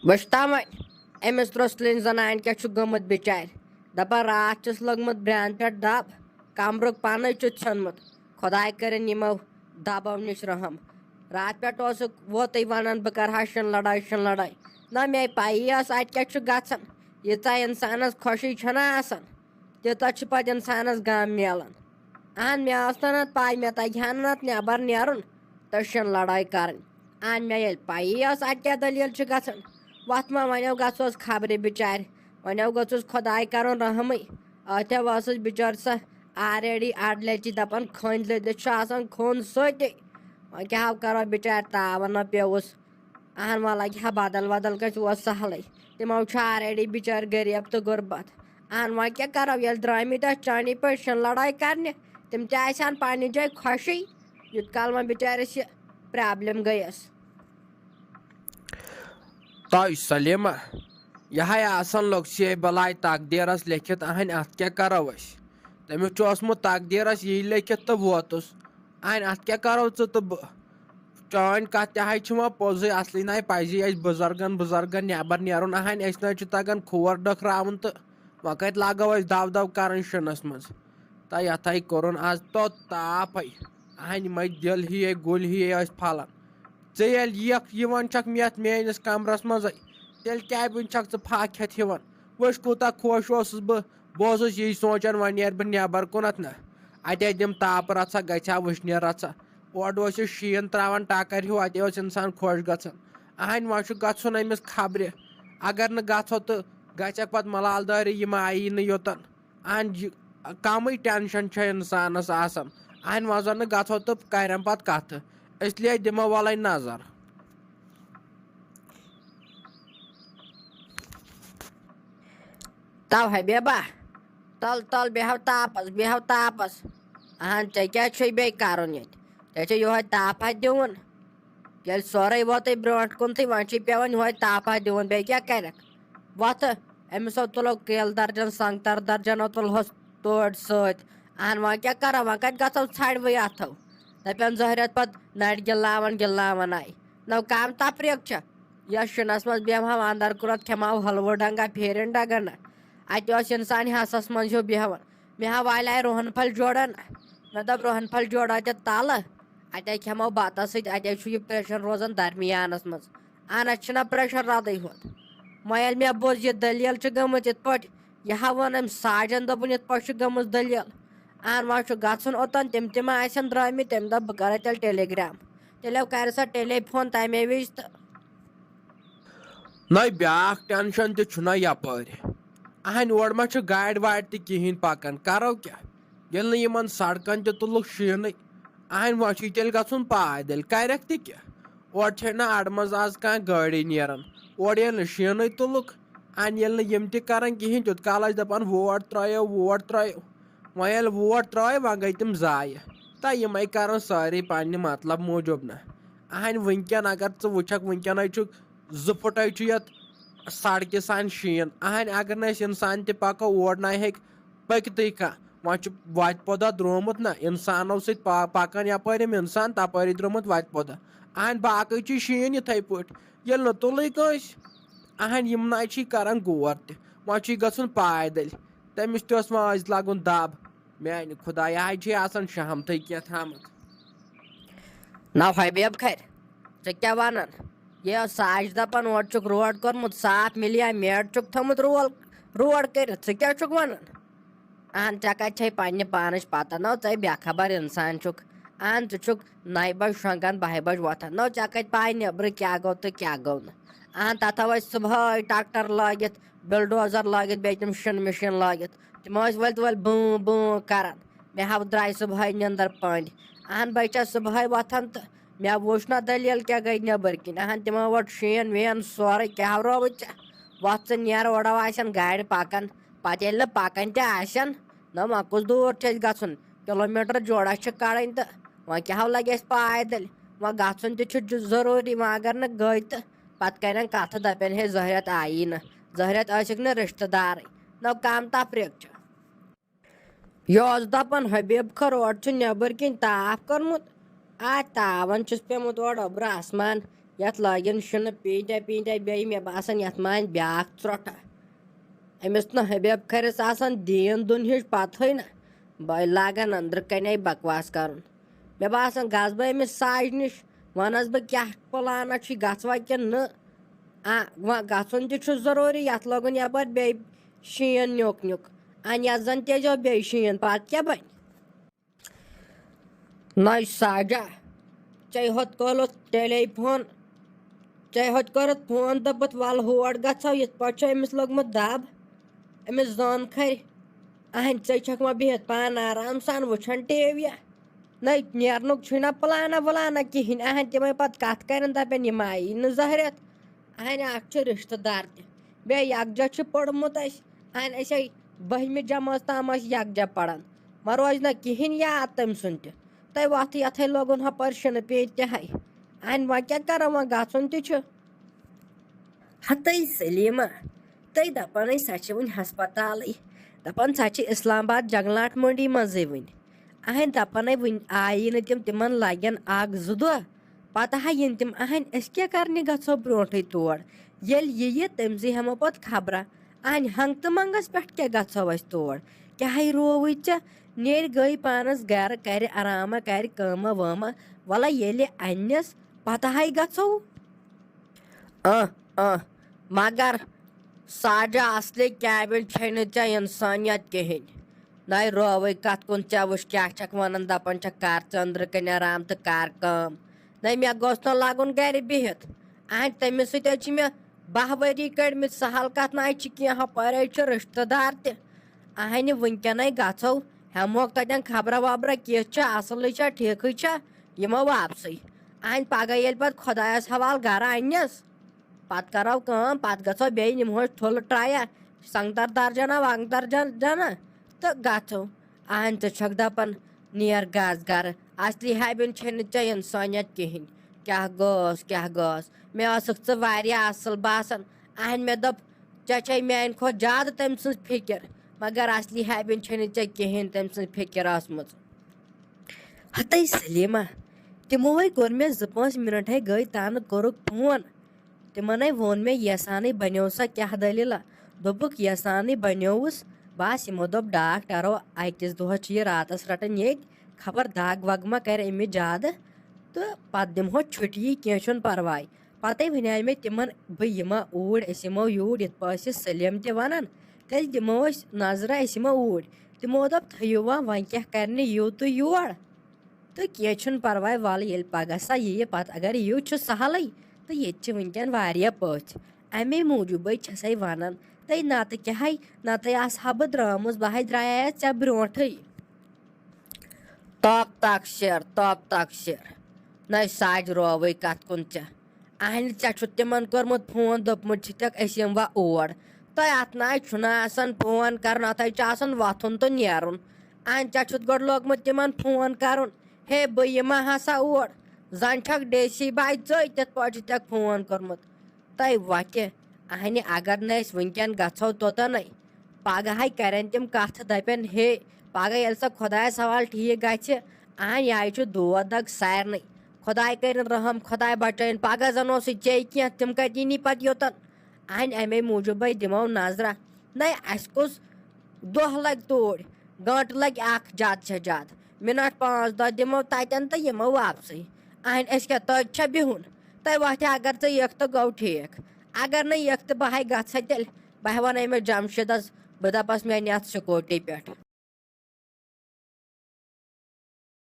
وشتام أمس ترٛوسلٕنۍ زنانہِ کیٛاہ چھُ گوٚمُت بِچارِ دَپان راتھ چھُس لوٚگمُت برٛانٛد پٮ۪ٹھ دَب کمرُک پَنٕے چھُ ژھیوٚنمُت خۄداے کٔرِنۍ یِمو دَبو نِش رحم راتھ پٮ۪ٹھ اوسُکھ ووتُے وَنان بہٕ کَرٕ ہا شِن لڑٲے نہ مے پَیی ٲس اَتہِ کیٛاہ چھُ گژھان ییٖژاہ اِنسانَس خۄشی چھَنا آسان تیوٗتاہ چھُ پَتہٕ اِنسانَس غم میلان اہن مےٚ ٲس نہٕ نَتہٕ پَے مےٚ تَگہِ ہا نہٕ نَتہٕ نٮ۪بر نیرُن تہٕ شِن لڑٲے کَرٕنۍ اہن مےٚ ییٚلہِ پَیی ٲس اَتہِ کیٛاہ دٔلیٖل چھِ گژھان وَتھ ما وَنیو گژھوس خبرِ بِچارِ وَنیو گوٚژھُس خۄداے کَرُن رحمٕے ٲتھیو ٲسٕس بِچٲر سۄ آلریڈی اَڑٕ لَچہِ دَپان کھٔنۍ لٔدِتھ چھُ آسان خوٚن سۭتی وۄنۍ کیٛاہ کَرو بِچارِ تاوَن ما پیوٚوُس اہن وۄنۍ لَگہِ ہا بدل گژھِ اوس سہلٕے تِمو چھُ آلریڈی بِچٲرۍ غریٖب تہٕ غُربت اہن وۄنۍ کیٛاہ کَرو ییٚلہِ درٛامٕتۍ ٲسۍ چانی پٲٹھۍ شِن لڑٲے کَرنہِ تِم تہِ آسہِ ہن پنٛنہِ جایہِ خۄشی یُت کال وۄنۍ بِچٲرِس یہِ پرٛابلِم گٔیَس تۄہہِ سلیما یِہے آسان لوٚکسے بلاے تقدیٖرس لیکھِتھ اہنۍ اَتھ کیٛاہ کَرو أسۍ تٔمِس چھُ اوسمُت تقدیٖرس یی لیکھِتھ تہٕ ووتُس اہنۍ اَتھ کیٛاہ کَرو ژٕ تہٕ بہٕ چٲنۍ کَتھ تہِ حظ چھِ وۄنۍ پوٚزُے اَصلی نَے پَزی اَسہِ بُزرگن نٮ۪بر نیرُن اہنۍ اَسہِ نہ حظ چھُ تَگان کھور ڈٔکھراوُن تہٕ وۄنۍ کَتہِ لاگو أسۍ دَو کَرٕنۍ شِنَس منٛز تہٕ یَتھَے کوٚرُن آز توٚت تاپھے اہنۍ یِمے دِل ہِوے گُلۍ ہِوے ٲسۍ پھلان ژےٚ ییٚلہِ یِکھ یِوان چھکھ مےٚ میٲنِس کمرس منٛزٕے تیٚلہِ کیٛابِن چھکھ ژٕ پھاکھ کھٮ۪تھ یِوان وٕچھ کوٗتاہ خۄش اوسُس بہٕ اوسُس یی سونٛچان وۄنۍ نیرٕ بہٕ نٮ۪بر کُنتھ نہ اَتے دِم تاپہٕ رَژھا گژھِ ہا وٕشنیر رَژھا اورٕ اوس یہِ شیٖن تراوان ٹکر ہیوٗ اَتے اوس اِنسان خۄش گژھان اہنۍ وۄنۍ چھُ گژھُن أمِس خبرِ اگر نہٕ گژھو تہٕ گژھکھ پتہٕ ملال دٲری یِم آیی نہٕ یوٚتن اہن کمٕے ٹینشن چھِ اِنسانس آسان اہنۍ وۄنۍ زن نہٕ گژھو تہٕ کرن پتہٕ کتھٕ اس لیے دِمو وَلے نظر تَوہَے بیبا تل بیٚہو تاپس اہن ژےٚ کیٛاہ چھُے بیٚیہِ کَرُن ییٚتہِ ژےٚ چھُ یِہوے تاپھا دِوُن ییٚلہِ سورُے ووتُے برونٛٹھ کُنتھٕے وۄنۍ چھُے پیٚوان یِہوے تاپھا دِوُن بیٚیہِ کیٛاہ کَرکھ وۄتھٕ أمِسو تُلو کیلہٕ درجن سنگتر درجنو تُلہوس توڑ سۭتۍ اہن وۄنۍ کیٛاہ کَرو وۄنۍ کَتہِ گژھو ژھاڑوٕے اَتھو دَپن زہریت پتہٕ نرِ گِلاوان آیہِ نو کَم تفریٖک چھےٚ یَتھ شِنس منٛز بیٚہمہو اندر کُنتھ کھٮ۪مہو حلوٕ ڈنگا پھیرِن ڈنگا نہ اَتہِ اوس اِنسان ہٮ۪سس منٛز ہیوٗ بیٚہوان مےٚ ہا والے رُہن پھلۍ جوڑا نہ مےٚ دوٚپ رُہن پھلۍ جوڑا تہِ تَلہٕ اَتے کھٮ۪مو بَتس سۭتۍ اَتے چھُ یہِ پریشر روزان درمیانس منٛز اہن اَسہِ چھُنہ پریشر رَدٕے ہوت وۄنۍ ییٚلہِ مےٚ بوٗز یہِ دٔلیٖل چھِ گٔمٕژ یِتھ پٲٹھۍ یہِ ہا ووٚن أمۍ ساجن دوٚپُن یِتھ پٲٹھۍ چھِ گٔمٕژ دٔلیٖل اہن وۄنۍ چھُ گژھُن اوٚتن تِم تہِ ما آسن درٛامٕتۍ تٔمۍ دوٚپ بہٕ کرے تیٚلہِ ٹیلی گرام تیٚلہِ کرِ سۄ ٹیلی فون تَمے وِزِ تہٕ نٔے بیٛاکھ ٹینشن تہِ چھُنہ یپٲرۍ اہنۍ اورٕ ما چھِ گاڑِ واڑِ تہِ کِہینۍ پکان کرو کیٛاہ ییٚلہِ نہٕ یِمن سڑکن تہِ تُلُکھ شیٖنٕے اہنۍ وۄنۍ چھُے تیٚلہِ گژھُن پایدٔلۍ کرکھ تہِ کیٛاہ اورٕ چھے نہٕ اَڑٕ منٛز آز کانٛہہ گٲڑی نیران اورٕ ییٚلہِ نہٕ شیٖنٕے تُلُکھ اَنہِ ییٚلہِ نہٕ یِم تہِ کران کِہینۍ تیُت کال ٲسۍ دپان ووٹ ترٲیو وۄنۍ ییٚلہِ ووٹ ترٲے وۄنۍ گٔے تِم زایہِ تہٕ یِمے کران سٲری پننہِ مطلب موٗجوٗب نہ اہنۍ وٕنکیٚن اگر ژٕ وٕچھکھ وٕنکیٚنٕے چھُ 2 فٕٹے چھُ یتھ سڑکہِ سانہِ شیٖن اہنۍ اگر نہٕ أسۍ اِنسان تہِ پکو اور نہ ہیٚکہِ پٔکتٕے کانٛہہ وۄنۍ چھُ وتہِ پودا درٛومُت نہ اِنسانو سۭتۍ پکان یپٲرۍ یِم اِنسان تپٲری درٛومُت وتہِ پودا اہنۍ باقٕے چھُ شیٖن یِتھٕے پٲٹھۍ ییٚلہِ نہٕ تُلٕے کٲنٛسہِ اہنۍ یِم ناے چھِ کران غور تہِ وۄنۍ چھُے گژھُن پایدٔلۍ تٔمِس تہِ اوس وۄنۍ أزۍ لاگُن دب میانہِ خۄدا یہِ حظ چھِ آسان شہمتھٕے کینٛہہ تھامَتھ نو حبیب کھرِ ژٕ کیٛاہ وَنان یہِ ساج دپان اورٕ چھُکھ روڈ کوٚرمُت صاف مِلیا میڈ چھُکھ تھوٚمُت روڈ کٔرِتھ ژٕ کیٛاہ چھُکھ وَنان اہن ژےٚ کَتہِ چھے پننہِ پانٕچ پتہ نو ژےٚ بے خبر اِنسان چھُکھ اہن ژٕ چھُکھ 9 بجہِ شۄنٛگان 12 بجہِ وۄتھان نو ژےٚ کَتہِ پاے نیٚبرٕ کیٛاہ گوٚو تہٕ کیٛاہ گوٚو نہٕ اہن تَتھ ٲسۍ صُبحٲے ٹریکٹر لٲگِتھ بِلڈوزر لٲگِتھ بیٚیہِ تِم شِن مِشیٖن لٲگِتھ تِم ٲسۍ ؤلۍ بۭں کران مےٚ ہا درٛاے صُبحٲے نِندٕر پٔنٛدۍ اہن بہٕ چھَس صُبحٲے وۄتھان تہٕ مےٚ وٕچھ نہ دٔلیٖل کیٛاہ گٔے نیٚبٕرۍ کِنۍ اہن تِمو ووٚٹ شیٖن ویٖن سورُے کیٛاہ ہاورووُے ژےٚ وۄتھ ژٕ نیر اورو آسن گاڑِ پکان پتہٕ ییٚلہِ نہٕ پکان تہِ آسن نہ وۄنۍ کُس دوٗر چھِ أسۍ گژھُن کِلوٗمیٖٹر جوڑا چھِ کڑٕنۍ تہٕ وۄنۍ کیٛاہ ہو لگہِ اَسہِ پایدٔلۍ وۄنۍ گژھُن تہِ چھُ ضروٗری وۄنۍ اگر نہٕ گٔے تہٕ پتہٕ کرن کتھٕ دپن ہے زہریت آیی نہٕ زہریت ٲسِکھ نہٕ رِشتہٕ دارٕے نو کم تفریٖک چھُ یہِ اوس دپان حبیب خٲر اورٕ چھُ نیٚبٕرۍ کِنۍ تاپھ کوٚرمُت تاوَن چھُس پیوٚمُت اورٕ اوٚبرٕ آسمان یَتھ لاگن شِنہٕ پیٖنٛتاہ بیٚیہِ مےٚ باسان یَتھ ما اَنہِ بیٛاکھ ژرٛوٹھا أمِس نہٕ حبیب کھٔرِس آسان دیٖن دُن ہِش پَتہٕے نہ بٔے لاگان أنٛدرٕ کَنے بکواس کَرُن مےٚ باسان گژھٕ بہٕ أمِس ساجہِ نِش وَنَس بہٕ کیٛاہ پٕلانا چھُے گژھوا کِنہٕ نہٕ وۄنۍ گژھُن تہِ چھُ ضروٗری یَتھ لوگُن یَپٲرۍ بیٚیہِ شیٖن نیُک اَنہِ یَتھ زَن تیزیو بیٚیہِ شیٖن پَتہٕ کیٛاہ بَنہِ نَے ساجا ژےٚ ہوٚت کوٚرُتھ تیٚلے فون ژےٚ ہوٚت کوٚرُتھ فون دوٚپُتھ وَلہٕ ہور گژھو یِتھ پٲٹھۍ چھُ أمِس لوٚگمُت دَب أمِس زٲن کھَرِ اہنہِ ژےٚ چھَکھ وۄنۍ بِہِتھ پانہٕ آرام سان وٕچھان ٹی وی نَے نیرنُک چھُے نہ پٕلانا وٕلانا کِہیٖنۍ اہنہِ تِمَے پَتہٕ کَتھ کَرن دَپن یِم آیی نہٕ زہرٮ۪تھ اہنہِ اَکھ چھُ رِشتہٕ دار تہِ بیٚیہِ یَکجہ چھُ پوٚرمُت اَسہِ اہنہِ أسے بٔہمہِ جمٲژ تام ٲسۍ یَکجہ پَران وۄنۍ روزِ نہ کِہیٖنۍ یاد تٔمۍ سُنٛد تہِ تۄہہِ وَتھٕ یَتھَے لوگُن ہُپٲرۍ شِنہٕ پیٖنٛتۍ تہِ ہَے اہنہِ وۄنۍ کیٛاہ کَرو وۄنۍ گژھُن تہِ چھُ ہَتَے سلیٖما تُہۍ دَپان ٲسۍ سۄ چھِ وٕنہِ ہسپتالٕے دَپان سۄ چھِ اِسلام آباد جنٛگلاٹ مٔنڈی منٛزٕے وٕنہِ اہنہِ دَپان ہے وٕنہِ آیی نہٕ تِم تِمن لَگن 1-2 دۄہ پَتہٕ ہا یِن تِم اہنہِ أسۍ کیٛاہ کَرنہِ گژھو برونٛٹھٕے تور ییٚلہِ یہِ تٔمۍسٕے ہٮ۪مو پَتہٕ خبرا اہنہِ ہنٛگ تہٕ منٛگَس پٮ۪ٹھ کیٛاہ گژھو أسۍ تور کیٛاہ رووٕے ژےٚ نیرِ گٔے پانَس گَرٕ کَرِ آراما کَرِ کٲما وٲما وَلہ ییٚلہِ اَننِس پَتہٕ ہَے گژھو مگر ساجا اَصلہِ کیبِن چھے نہٕ ژےٚ اِنسٲنیت کِہیٖنۍ نَے رووٕے کَتھ کُن ژےٚ وٕچھ کیٛاہ چھَکھ وَنان دَپان چھَکھ کَر ژٕ أنٛدرٕ کَنۍ آرام تہٕ کَر کٲم نَے مےٚ گوٚژھ نہٕ لَگُن گَرِ بِہِتھ اہنہِ تٔمِس سۭتۍ حظ چھِ مےٚ 10 ؤری کٔڑمٕتۍ سہل کَتھ نَے چھِ کینٛہہ ہُپٲرۍ حظ چھُ رِشتہٕ دار تہِ اہنہِ وٕنکٮ۪نَے گژھو ہٮ۪موکھ تَتٮ۪ن خبرا وبرا کِژھ چھےٚ اَصلٕے چھا ٹھیٖکٕے چھا یِمو واپسٕے اہنہِ پگاہ ییٚلہِ پَتہٕ خۄدایَس حوالہٕ گَرٕ اَننِس پَتہٕ کَرو کٲم پَتہٕ گژھو بیٚیہِ نِمہوس ٹھُلہٕ ٹرٛایا سنٛگتر درجنا ونٛگتر جنا تہٕ گژھو اہنہِ ژٕ چھَکھ دَپان نیر گژھ گَرٕ اَصلی حبیٖن چھے نہٕ ژےٚ اِنسٲنیت کِہیٖنۍ کیٛاہ گٔس مےٚ ٲسٕکھ ژٕ واریاہ اَصٕل باسان اہنہِ مےٚ دوٚپ ژےٚ چھے میٛانہِ کھۄتہٕ زیادٕ تٔمۍ سٕنٛز فِکِر مگر اَصلی حبیٖن چھے نہٕ ژےٚ کِہیٖنۍ تٔمۍ سٕنٛز فِکِر ٲسمٕژ ہَتَے سلیٖما تِمو ہے کوٚر مےٚ 2-5 مِنٹ ہے گٔے تَنہٕ کوٚرُکھ فون تِمن ہے ووٚن مےٚ یسانٕے بَنیو سا کیٛاہ دٔلیٖلہ دوٚپُکھ یسانٕے بَنیووُس بَس یِمو دوٚپ ڈاکٹرو أکِس دۄہَس چھِ یہِ راتَس رَٹان ییٚتہِ خبر دگ وگ ما کَرِ أمِس زیادٕ تہٕ پَتہٕ دِمہوس چھُٹی کینٛہہ چھُنہٕ پَرواے پَتَے وَنے مےٚ تِمن بہٕ یِما اوٗرۍ أسۍ یِمو یوٗرۍ یِتھ پٲٹھۍ چھِ سلیٖم تہِ وَنان تیٚلہِ دِمو أسۍ نظرا أسۍ یِمو اوٗرۍ تِمو دوٚپ تھٲیِو وۄنۍ کیٛاہ کَرنہِ یِیِو تُہۍ یور تہٕ کینٛہہ چھُنہٕ پَرواے وَلہٕ ییٚلہِ پگاہ سا یِیہِ پَتہٕ اگر یِیِو چھُ سہلٕے تہٕ ییٚتہِ چھِ وٕنکٮ۪ن واریاہ پٔژھۍ اَمے موٗجوٗبٕے چھَسَے وَنان تہٕ نَتہٕ کیٛاہ ہے نَتہٕ آسہٕ ہا بہٕ درٛامٕژ بہٕ ہے درٛایایس ژےٚ برونٛٹھٕے توپ تَکشِر نَے ساجہِ رووٕے کَتھ کُن ژےٚ اہنہِ ژےٚ چھُتھ تِمن کوٚرمُت فون دوٚپمُت چھِتَکھ أسۍ یِموا اور تۄہہِ اَتھ نَے چھُنہٕ آسان فون کَرُن اَتھ حظ چھُ آسان وۄتھُن تہٕ نیرُن اہنہِ ژےٚ چھُتھ گۄڈٕ لوگمُت تِمن فون کَرُن ہے بہٕ یِما ہسا اور زَن چھکھ ڈیسی باے ژٕے تِتھ پٲٹھۍ چھِتَکھ فون کوٚرمُت تۄہہِ وۄتھِ اہنہِ اگر نہٕ أسۍ وٕنکٮ۪ن گژھو توٚتَنٕے پگہٕے کَرن تِم کَتھٕ دَپن ہے پگاہ ییٚلہِ سۄ خۄدایَس حوالہٕ ٹھیٖک گژھِ اہنہِ یہِ چھُ دود دگ سارنٕے خۄداے کٔرِنۍ رحم خۄداے بَچٲیِن پگاہ زَن اوسُے ژے کینٛہہ تِم کَتہِ یِنی پَتہٕ یوٚتَن اہنہِ اَمے موٗجوٗبٕے دِمو نظرا نَے اَسہِ کُس دۄہ لَگہِ توٗرۍ گٲنٛٹہٕ لَگہِ اَکھ زیادٕ سے زیادٕ مِنٹ 5-10 دِمو تَتٮ۪ن تہٕ یِمو واپسٕے اہنہِ أسۍ کیٛاہ توتہِ چھا بِہُن تۄہہِ وۄتھِ اگر ژٕ یِکھ تہٕ گوٚو ٹھیٖک اگر نہٕ یِکھ تہٕ بہٕ ہے گژھٕ تیٚلہِ بہٕ ہے وَنَے مےٚ جَمشیٖدَس بہٕ دَپَس مےٚ نِیَتھ سکوٗٹی پٮ۪ٹھ